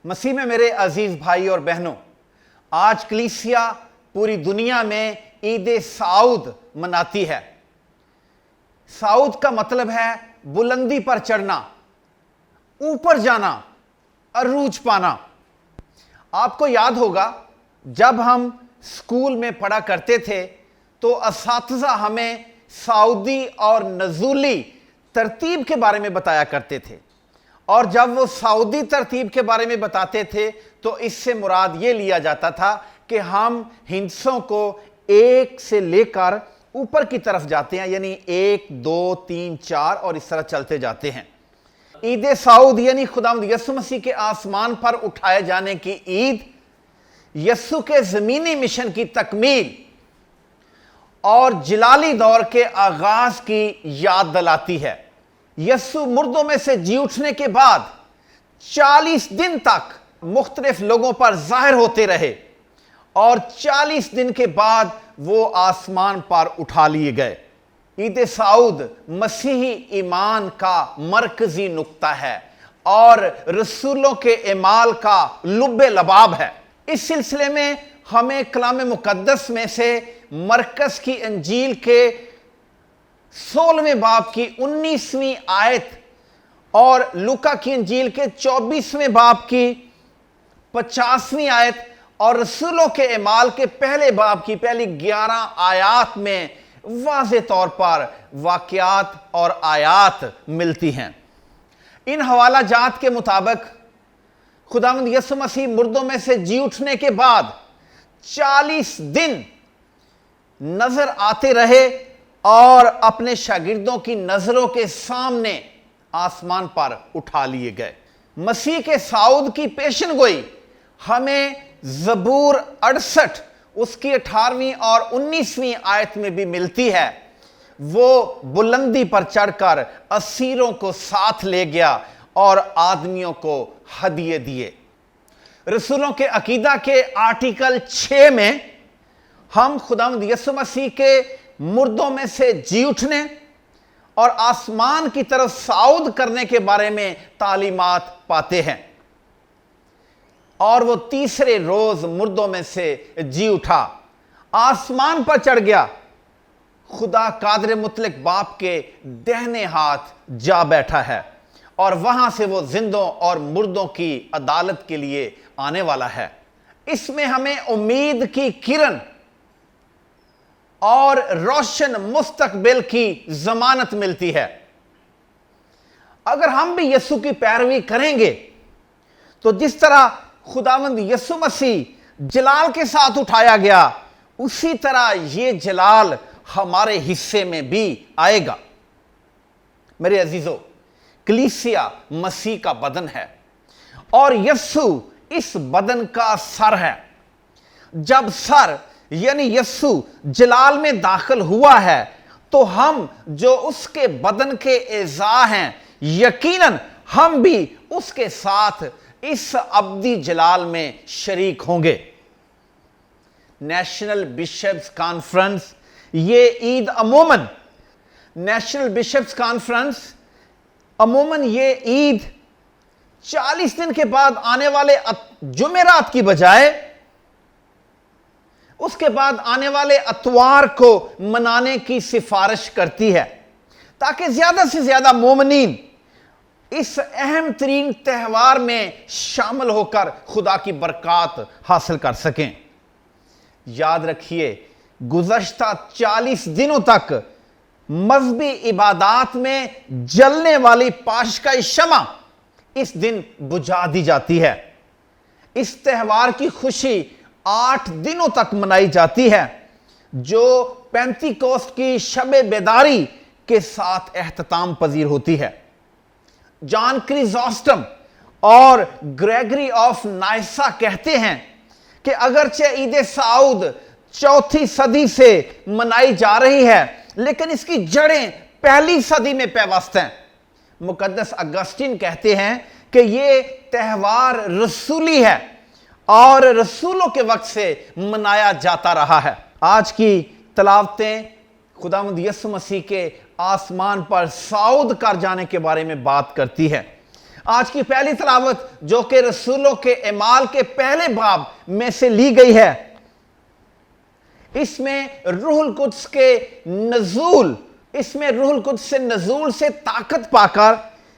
مسیح میں میرے عزیز بھائی اور بہنوں، آج کلیسیا پوری دنیا میں عید سعود مناتی ہے۔ سعود کا مطلب ہے بلندی پر چڑھنا، اوپر جانا، عروج پانا۔ آپ کو یاد ہوگا جب ہم اسکول میں پڑھا کرتے تھے تو اساتذہ ہمیں سعودی اور نزولی ترتیب کے بارے میں بتایا کرتے تھے، اور جب وہ سعودی ترتیب کے بارے میں بتاتے تھے تو اس سے مراد یہ لیا جاتا تھا کہ ہم ہندسوں کو ایک سے لے کر اوپر کی طرف جاتے ہیں، یعنی 1 2 3 4 اور اس طرح چلتے جاتے ہیں۔ عید سعود یعنی خداوند یسوع مسیح کے آسمان پر اٹھائے جانے کی عید، یسوع کے زمینی مشن کی تکمیل اور جلالی دور کے آغاز کی یاد دلاتی ہے۔ یسوع مردوں میں سے جی اٹھنے کے بعد 40 دن تک مختلف لوگوں پر ظاہر ہوتے رہے، اور 40 دن کے بعد وہ آسمان پر اٹھا لیے گئے۔ عید سعود مسیحی ایمان کا مرکزی نقطہ ہے اور رسولوں کے اعمال کا لب لباب ہے۔ اس سلسلے میں ہمیں کلام مقدس میں سے مرکز کی انجیل کے 16ویں باب کی 19ویں آیت اور لوکا کی انجیل کے 24ویں باب کی 50ویں آیت اور رسولوں کے اعمال کے پہلے باب کی پہلی 11 آیات میں واضح طور پر واقعات اور آیات ملتی ہیں۔ ان حوالہ جات کے مطابق خداوند یسوع مسیح مردوں میں سے جی اٹھنے کے بعد 40 دن نظر آتے رہے اور اپنے شاگردوں کی نظروں کے سامنے آسمان پر اٹھا لیے گئے۔ مسیح کے صعود کی پیشن گوئی ہمیں زبور 68 اس کی 18ویں اور 19ویں آیت میں بھی ملتی ہے۔ وہ بلندی پر چڑھ کر اسیروں کو ساتھ لے گیا اور آدمیوں کو ہدیے دیے۔ رسولوں کے عقیدہ کے آرٹیکل 6 میں ہم خداوند یسوع مسیح کے مردوں میں سے جی اٹھنے اور آسمان کی طرف صعود کرنے کے بارے میں تعلیمات پاتے ہیں۔ اور وہ تیسرے روز مردوں میں سے جی اٹھا، آسمان پر چڑھ گیا، خدا قادر مطلق باپ کے دہنے ہاتھ جا بیٹھا ہے، اور وہاں سے وہ زندوں اور مردوں کی عدالت کے لیے آنے والا ہے۔ اس میں ہمیں امید کی کرن اور روشن مستقبل کی ضمانت ملتی ہے۔ اگر ہم بھی یسوع کی پیروی کریں گے تو جس طرح خداوند یسوع مسیح جلال کے ساتھ اٹھایا گیا، اسی طرح یہ جلال ہمارے حصے میں بھی آئے گا۔ میرے عزیزو، کلیسیا مسیح کا بدن ہے اور یسوع اس بدن کا سر ہے۔ جب سر یعنی یسوع جلال میں داخل ہوا ہے تو ہم جو اس کے بدن کے اعضاء ہیں، یقیناً ہم بھی اس کے ساتھ اس ابدی جلال میں شریک ہوں گے۔ نیشنل بشپس کانفرنس یہ عید نیشنل بشپس کانفرنس عموماً یہ عید 40 دن کے بعد آنے والے جمعرات کی بجائے اس کے بعد آنے والے اتوار کو منانے کی سفارش کرتی ہے، تاکہ زیادہ سے زیادہ مومنین اس اہم ترین تہوار میں شامل ہو کر خدا کی برکات حاصل کر سکیں۔ یاد رکھیے، گزشتہ 40 دنوں تک مذہبی عبادات میں جلنے والی پاش کا شمع اس دن بجھا دی جاتی ہے۔ اس تہوار کی خوشی 8 دنوں تک منائی جاتی ہے، جو پینتی کوسٹ کی شب بیداری کے ساتھ اختتام پذیر ہوتی ہے۔ جان کریزوسٹم اور گریگری آف نائسا کہتے ہیں کہ اگرچہ عید سعود 4 صدی سے منائی جا رہی ہے، لیکن اس کی جڑیں پہلی صدی میں پیوست ہیں۔ مقدس اگسٹین کہتے ہیں کہ یہ تہوار رسولی ہے اور رسولوں کے وقت سے منایا جاتا رہا ہے۔ آج کی تلاوتیں خداوند یسوع مسیح کے آسمان پر صعود کر جانے کے بارے میں بات کرتی ہے۔ آج کی پہلی تلاوت جو کہ رسولوں کے اعمال کے پہلے باب میں سے لی گئی ہے، اس میں روح القدس کے نزول، اس میں روح القدس سے نزول سے طاقت پا کر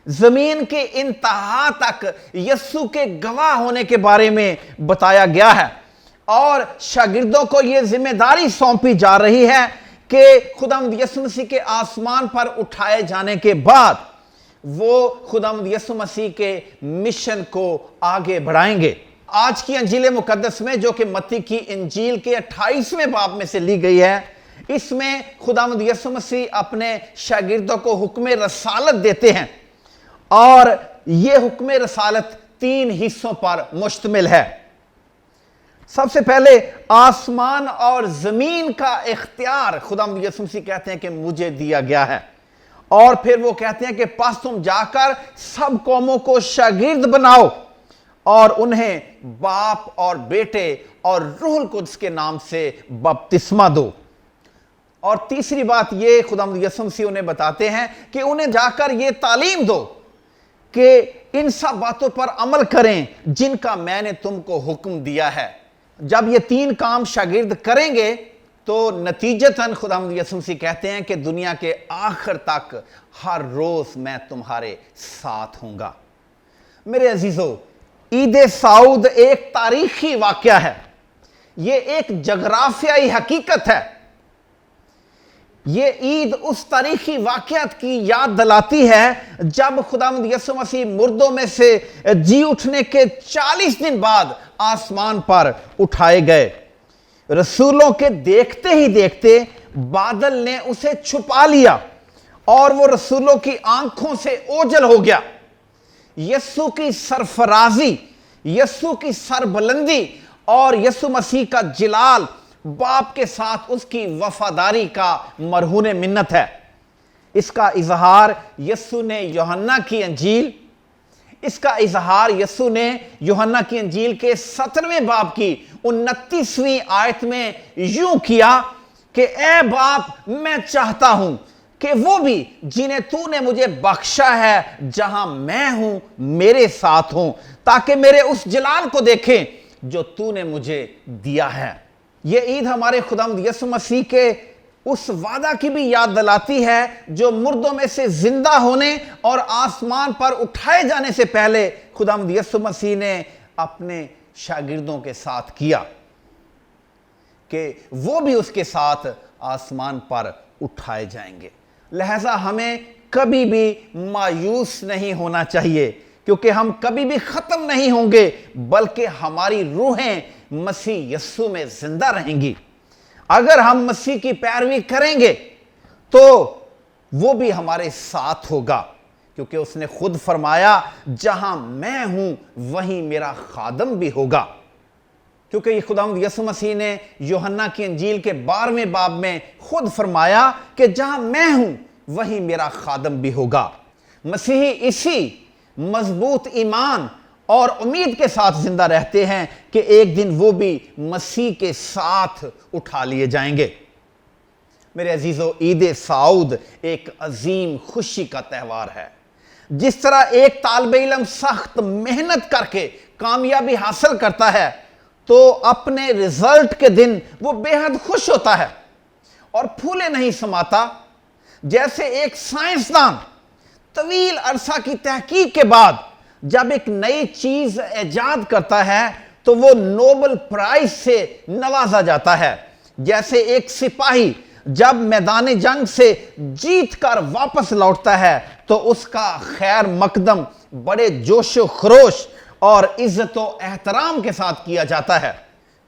زمین کے انتہا تک یسوع کے گواہ ہونے کے بارے میں بتایا گیا ہے، اور شاگردوں کو یہ ذمہ داری سونپی جا رہی ہے کہ خداوند یسوع مسیح کے آسمان پر اٹھائے جانے کے بعد وہ خداوند یسوع مسیح کے مشن کو آگے بڑھائیں گے۔ آج کی انجیل مقدس میں جو کہ متی کی انجیل کے 28ویں باب میں سے لی گئی ہے، اس میں خداوند یسوع مسیح اپنے شاگردوں کو حکم رسالت دیتے ہیں، اور یہ حکم رسالت 3 حصوں پر مشتمل ہے۔ سب سے پہلے آسمان اور زمین کا اختیار خداوند یسوع مسیح کہتے ہیں کہ مجھے دیا گیا ہے، اور پھر وہ کہتے ہیں کہ پس تم جا کر سب قوموں کو شاگرد بناؤ اور انہیں باپ اور بیٹے اور روح القدس کے نام سے بپتسمہ دو۔ اور تیسری بات یہ خداوند یسوع مسیح انہیں بتاتے ہیں کہ انہیں جا کر یہ تعلیم دو کہ ان سب باتوں پر عمل کریں جن کا میں نے تم کو حکم دیا ہے۔ جب یہ 3 کام شاگرد کریں گے تو نتیجتاً خداوند یسوع مسیح کہتے ہیں کہ دنیا کے آخر تک ہر روز میں تمہارے ساتھ ہوں گا۔ میرے عزیزو، عید سعود ایک تاریخی واقعہ ہے، یہ ایک جغرافیائی حقیقت ہے۔ یہ عید اس تاریخی واقعات کی یاد دلاتی ہے جب خداوند یسوع مسیح مردوں میں سے جی اٹھنے کے 40 دن بعد آسمان پر اٹھائے گئے۔ رسولوں کے دیکھتے ہی دیکھتے بادل نے اسے چھپا لیا اور وہ رسولوں کی آنکھوں سے اوجھل ہو گیا۔ یسوع کی سرفرازی، یسوع کی سربلندی اور یسوع مسیح کا جلال باپ کے ساتھ اس کی وفاداری کا مرہون منت ہے۔ اس کا اظہار یسوع نے یوحنا کی انجیل کی انجیل کے 17ویں باب کی 29ویں آیت میں یوں کیا کہ اے باپ، میں چاہتا ہوں کہ وہ بھی جنہیں تو نے مجھے بخشا ہے جہاں میں ہوں میرے ساتھ ہوں، تاکہ میرے اس جلال کو دیکھیں جو تو نے مجھے دیا ہے۔ یہ عید ہمارے خداوند یسوع مسیح کے اس وعدہ کی بھی یاد دلاتی ہے جو مردوں میں سے زندہ ہونے اور آسمان پر اٹھائے جانے سے پہلے خداوند یسوع مسیح نے اپنے شاگردوں کے ساتھ کیا، کہ وہ بھی اس کے ساتھ آسمان پر اٹھائے جائیں گے۔ لہذا ہمیں کبھی بھی مایوس نہیں ہونا چاہیے، کیونکہ ہم کبھی بھی ختم نہیں ہوں گے، بلکہ ہماری روحیں مسیح یسوع میں زندہ رہیں گی۔ اگر ہم مسیح کی پیروی کریں گے تو وہ بھی ہمارے ساتھ ہوگا، کیونکہ اس نے خود فرمایا جہاں میں ہوں وہیں میرا خادم بھی ہوگا۔ کیونکہ یہ خداوند یسوع مسیح نے یوحنا کی انجیل کے 12ویں باب میں خود فرمایا کہ جہاں میں ہوں وہیں میرا خادم بھی ہوگا۔ مسیحی اسی مضبوط ایمان اور امید کے ساتھ زندہ رہتے ہیں کہ ایک دن وہ بھی مسیح کے ساتھ اٹھا لیے جائیں گے۔ میرے عزیزو، عید سعود ایک عظیم خوشی کا تہوار ہے۔ جس طرح ایک طالب علم سخت محنت کر کے کامیابی حاصل کرتا ہے تو اپنے رزلٹ کے دن وہ بے حد خوش ہوتا ہے اور پھولے نہیں سماتا، جیسے ایک سائنسدان طویل عرصہ کی تحقیق کے بعد جب ایک نئی چیز ایجاد کرتا ہے تو وہ نوبل پرائز سے نوازا جاتا ہے، جیسے ایک سپاہی جب میدان جنگ سے جیت کر واپس لوٹتا ہے تو اس کا خیر مقدم بڑے جوش و خروش اور عزت و احترام کے ساتھ کیا جاتا ہے۔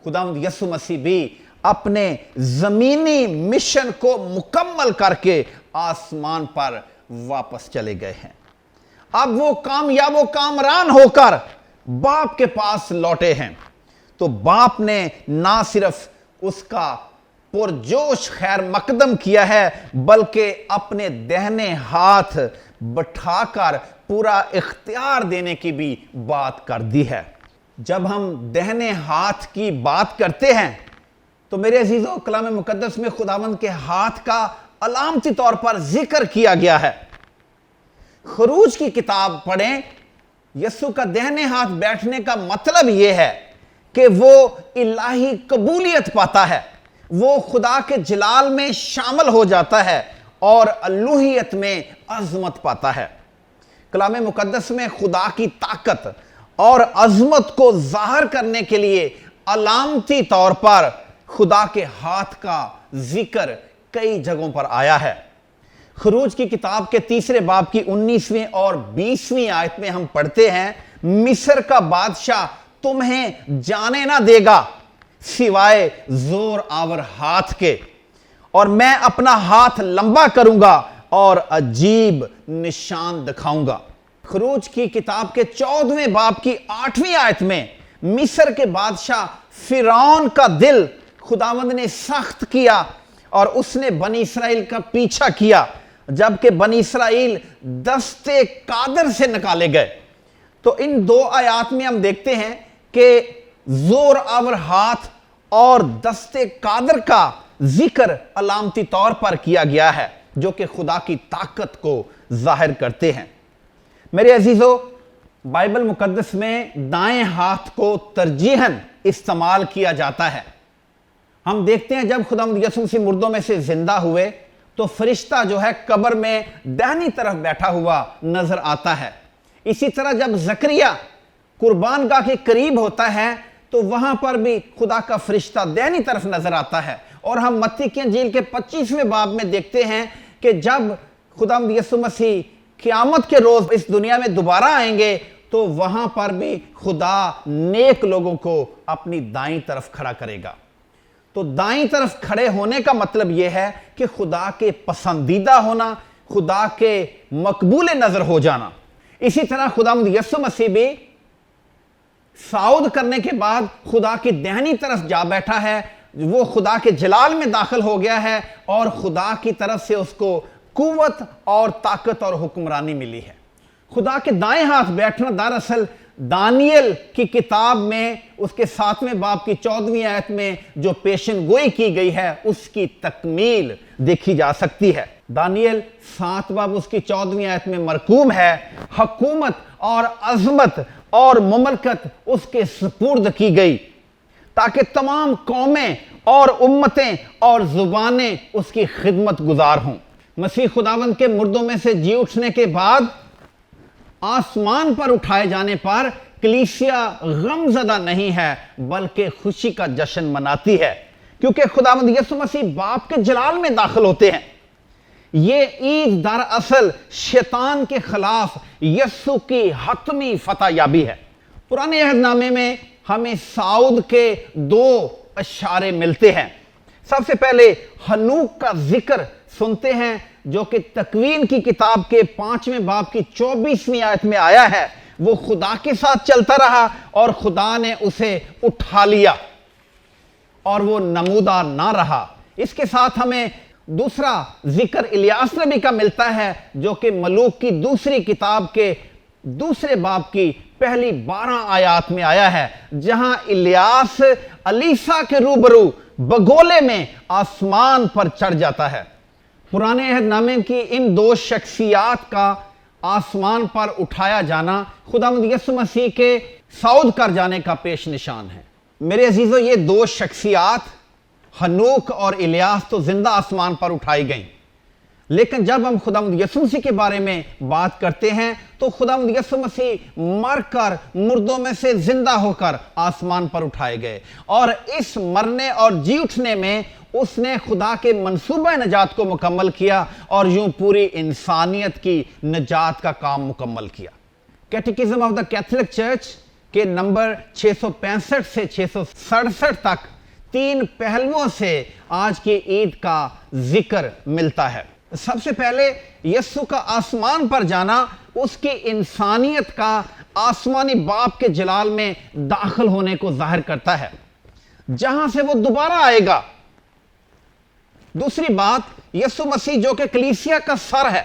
خداوند یسوع مسیح بھی اپنے زمینی مشن کو مکمل کر کے آسمان پر واپس چلے گئے ہیں۔ اب وہ کامیاب و کامران ہو کر باپ کے پاس لوٹے ہیں، تو باپ نے نہ صرف اس کا پرجوش خیر مقدم کیا ہے بلکہ اپنے دہنے ہاتھ بٹھا کر پورا اختیار دینے کی بھی بات کر دی ہے۔ جب ہم دہنے ہاتھ کی بات کرتے ہیں تو میرے عزیزو، کلام مقدس میں خداوند کے ہاتھ کا علامتی طور پر ذکر کیا گیا ہے۔ خروج کی کتاب پڑھیں یسوع کا دہنے ہاتھ بیٹھنے کا مطلب یہ ہے کہ وہ الہی قبولیت پاتا ہے، وہ خدا کے جلال میں شامل ہو جاتا ہے اور الوہیت میں عظمت پاتا ہے۔ کلام مقدس میں خدا کی طاقت اور عظمت کو ظاہر کرنے کے لیے علامتی طور پر خدا کے ہاتھ کا ذکر کئی جگہوں پر آیا ہے۔ خروج کی کتاب کے 3 باب کی 19ویں اور 20ویں آیت میں ہم پڑھتے ہیں، مصر کا بادشاہ تمہیں جانے نہ دے گا سوائے زور آور ہاتھ کے، اور میں اپنا ہاتھ لمبا کروں گا اور عجیب نشان دکھاؤں گا۔ خروج کی کتاب کے 14ویں باب کی 8ویں آیت میں مصر کے بادشاہ فرعون کا دل خداوند نے سخت کیا اور اس نے بنی اسرائیل کا پیچھا کیا، جبکہ بنی اسرائیل دستے قادر سے نکالے گئے۔ تو ان 2 آیات میں ہم دیکھتے ہیں کہ زور آور ہاتھ اور دستے قادر کا ذکر علامتی طور پر کیا گیا ہے، جو کہ خدا کی طاقت کو ظاہر کرتے ہیں۔ میرے عزیزو، بائبل مقدس میں دائیں ہاتھ کو ترجیحاً استعمال کیا جاتا ہے۔ ہم دیکھتے ہیں جب خداوند یسوع مسیح مردوں میں سے زندہ ہوئے تو فرشتہ جو ہے قبر میں دہنی طرف بیٹھا ہوا نظر آتا ہے۔ اسی طرح جب زکریا قربان گاہ کے قریب ہوتا ہے تو وہاں پر بھی خدا کا فرشتہ دہنی طرف نظر آتا ہے۔ اور ہم متی کی انجیل کے 25ویں باب میں دیکھتے ہیں کہ جب خداوند یسوع مسیح قیامت کے روز اس دنیا میں دوبارہ آئیں گے تو وہاں پر بھی خدا نیک لوگوں کو اپنی دائیں طرف کھڑا کرے گا۔ تو دائیں طرف کھڑے ہونے کا مطلب یہ ہے کہ خدا کے پسندیدہ ہونا، خدا کے مقبول نظر ہو جانا۔ اسی طرح خداوند یسوع مسیح بھی صعود کرنے کے بعد خدا کی دہنی طرف جا بیٹھا ہے، وہ خدا کے جلال میں داخل ہو گیا ہے اور خدا کی طرف سے اس کو قوت اور طاقت اور حکمرانی ملی ہے۔ خدا کے دائیں ہاتھ بیٹھنا دراصل دانیل کی کتاب میں اس کے 7ویں باب کی 14ویں آیت میں جو پیشن گوئی کی گئی ہے اس کی تکمیل دیکھی جا سکتی ہے۔ دانیل 7 باب اس کی 14ویں آیت میں مرقوم ہے، حکومت اور عظمت اور مملکت اس کے سپرد کی گئی تاکہ تمام قومیں اور امتیں اور زبانیں اس کی خدمت گزار ہوں۔ مسیح خداوند کے مردوں میں سے جی اٹھنے کے بعد آسمان پر اٹھائے جانے پر کلیسیا غم زدہ نہیں ہے بلکہ خوشی کا جشن مناتی ہے، کیونکہ خداوند یسوع مسیح باپ کے جلال میں داخل ہوتے ہیں۔ یہ عید دراصل شیطان کے خلاف یسوع کی حتمی فتح یابی ہے۔ پرانے عہد نامے میں ہمیں صعود کے 2 اشارے ملتے ہیں۔ سب سے پہلے ہنوک کا ذکر سنتے ہیں جو کہ تکوین کی کتاب کے 5ویں باب کی 24ویں آیت میں آیا ہے۔ وہ خدا کے ساتھ چلتا رہا اور خدا نے اسے اٹھا لیا اور وہ نمودار نہ رہا۔ اس کے ساتھ ہمیں دوسرا ذکر الیاس نبی کا ملتا ہے جو کہ ملوک کی 2 کتاب کے 2 باب کی پہلی 12 آیات میں آیا ہے، جہاں الیاس الیسا کے روبرو بگولے میں آسمان پر چڑھ جاتا ہے۔ پرانے عہد نامے کی ان 2 شخصیات کا آسمان پر اٹھایا جانا خداوند یسوع مسیح کے صعود کر جانے کا پیش نشان ہے۔ میرے عزیزو، یہ 2 شخصیات ہنوک اور الیاس تو زندہ آسمان پر اٹھائی گئیں، لیکن جب ہم خداوند یسوع مسیح کے بارے میں بات کرتے ہیں تو خداوند یسوع مسیح مر کر مردوں میں سے زندہ ہو کر آسمان پر اٹھائے گئے، اور اس مرنے اور جی اٹھنے میں اس نے خدا کے منصوبہ نجات کو مکمل کیا اور یوں پوری انسانیت کی نجات کا کام مکمل کیا۔ کیٹیکزم آف دا کیتھولک چرچ کے نمبر 665 سے 667 تک 3 پہلوؤں سے آج کی عید کا ذکر ملتا ہے۔ سب سے پہلے یسوع کا آسمان پر جانا اس کی انسانیت کا آسمانی باپ کے جلال میں داخل ہونے کو ظاہر کرتا ہے، جہاں سے وہ دوبارہ آئے گا۔ دوسری بات، یسوع مسیح جو کہ کلیسیا کا سر ہے،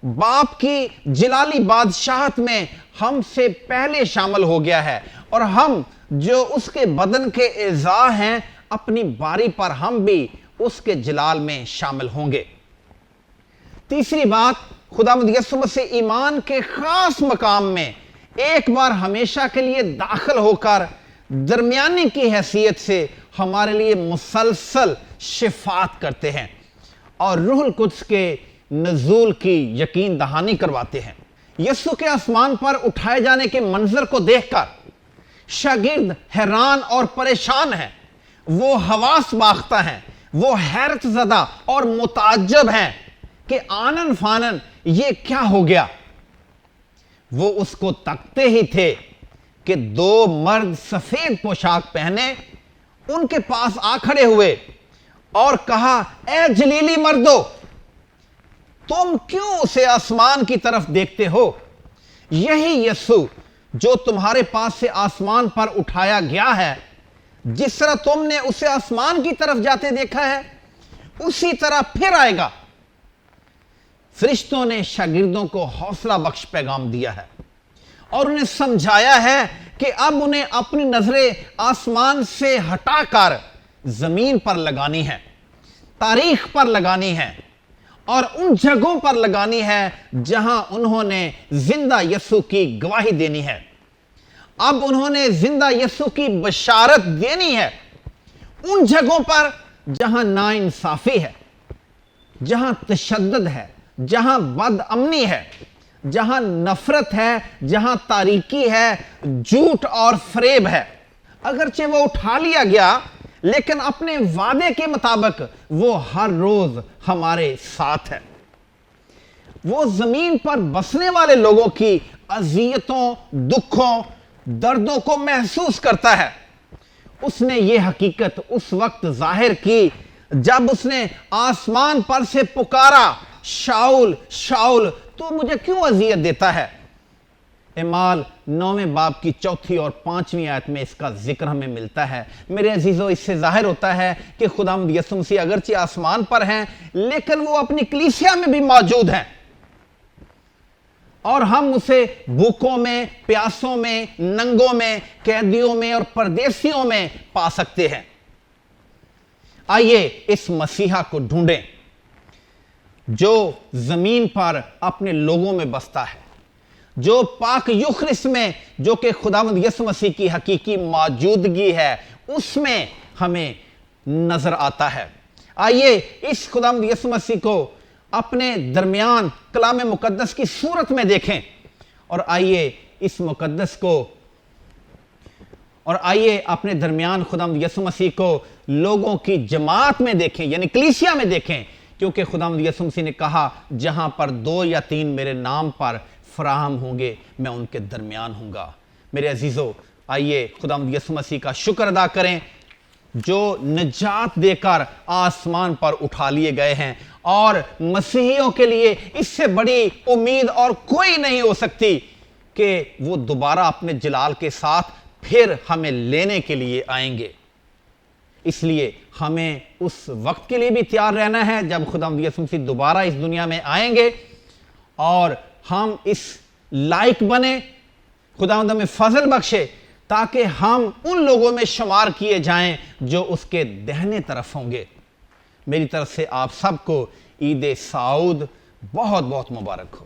باپ کی جلالی بادشاہت میں ہم سے پہلے شامل ہو گیا ہے، اور ہم جو اس کے بدن کے اعضاء ہیں اپنی باری پر ہم بھی اس کے جلال میں شامل ہوں گے۔ تیسری بات، خداوند یسوع مسیح ایمان کے خاص مقام میں ایک بار ہمیشہ کے لیے داخل ہو کر درمیانی کی حیثیت سے ہمارے لیے مسلسل شفاعت کرتے ہیں اور روح القدس کے نزول کی یقین دہانی کرواتے ہیں۔ یسوع کے آسمان پر اٹھائے جانے کے منظر کو دیکھ کر شاگرد حیران اور پریشان ہیں، وہ حواس باختہ ہیں، وہ حیرت زدہ اور متعجب ہیں کہ آنن فانن یہ کیا ہو گیا۔ وہ اس کو تکتے ہی تھے کہ دو مرد سفید پوشاک پہنے ان کے پاس آ کھڑے ہوئے اور کہا، اے جلیلی مردو، تم کیوں اسے آسمان کی طرف دیکھتے ہو؟ یہی یسوع جو تمہارے پاس سے آسمان پر اٹھایا گیا ہے، جس طرح تم نے اسے آسمان کی طرف جاتے دیکھا ہے، اسی طرح پھر آئے گا۔ فرشتوں نے شاگردوں کو حوصلہ بخش پیغام دیا ہے اور انہیں سمجھایا ہے کہ اب انہیں اپنی نظریں آسمان سے ہٹا کر زمین پر لگانی ہے، تاریخ پر لگانی ہے اور ان جگہوں پر لگانی ہے جہاں انہوں نے زندہ یسوع کی گواہی دینی ہے۔ اب انہوں نے زندہ یسوع کی بشارت دینی ہے ان جگہوں پر جہاں ناانصافی ہے، جہاں تشدد ہے، جہاں بد امنی ہے، جہاں نفرت ہے، جہاں تاریکی ہے، جھوٹ اور فریب ہے۔ اگرچہ وہ اٹھا لیا گیا لیکن اپنے وعدے کے مطابق وہ ہر روز ہمارے ساتھ ہے۔ وہ زمین پر بسنے والے لوگوں کی اذیتوں، دکھوں، دردوں کو محسوس کرتا ہے۔ اس نے یہ حقیقت اس وقت ظاہر کی جب اس نے آسمان پر سے پکارا، شاؤل شاؤل تو مجھے کیوں اذیت دیتا ہے؟ اعمال 9 باب کی 4 اور 5 آیت میں اس کا ذکر ہمیں ملتا ہے۔ میرے عزیزو، اس سے ظاہر ہوتا ہے کہ خداوند یسوع مسیح اگرچہ آسمان پر ہیں لیکن وہ اپنی کلیسیا میں بھی موجود ہیں اور ہم اسے بھوکوں میں، پیاسوں میں، ننگوں میں، قیدیوں میں اور پردیسیوں میں پا سکتے ہیں۔ آئیے اس مسیحا کو ڈھونڈیں جو زمین پر اپنے لوگوں میں بستا ہے، جو پاک یوخرس میں، جو کہ خداوند یسوع مسیح کی حقیقی موجودگی ہے، اس میں ہمیں نظر آتا ہے۔ آئیے اس خداوند یسوع مسیح کو اپنے درمیان کلام مقدس کی صورت میں دیکھیں اور آئیے اس مقدس کو اور آئیے اپنے درمیان خداوند یسوع مسیح کو لوگوں کی جماعت میں دیکھیں، یعنی کلیسیا میں دیکھیں، کیونکہ خداوند یسوع مسیح نے کہا، جہاں پر 2 یا 3 میرے نام پر فراہم ہوں گے میں ان کے درمیان ہوں گا۔ میرے عزیزو، آئیے خداوند یسوع مسیح کا شکر ادا کریں جو نجات دے کر آسمان پر اٹھا لیے گئے ہیں، اور مسیحیوں کے لیے اس سے بڑی امید اور کوئی نہیں ہو سکتی کہ وہ دوبارہ اپنے جلال کے ساتھ پھر ہمیں لینے کے لیے آئیں گے۔ اس لیے ہمیں اس وقت کے لیے بھی تیار رہنا ہے جب خداوند یسوع مسیح دوبارہ اس دنیا میں آئیں گے، اور ہم اس لائق بنیں، خداوند ہمیں فضل بخشے تاکہ ہم ان لوگوں میں شمار کیے جائیں جو اس کے دہنے طرف ہوں گے۔ میری طرف سے آپ سب کو عید سعود بہت بہت مبارک ہو۔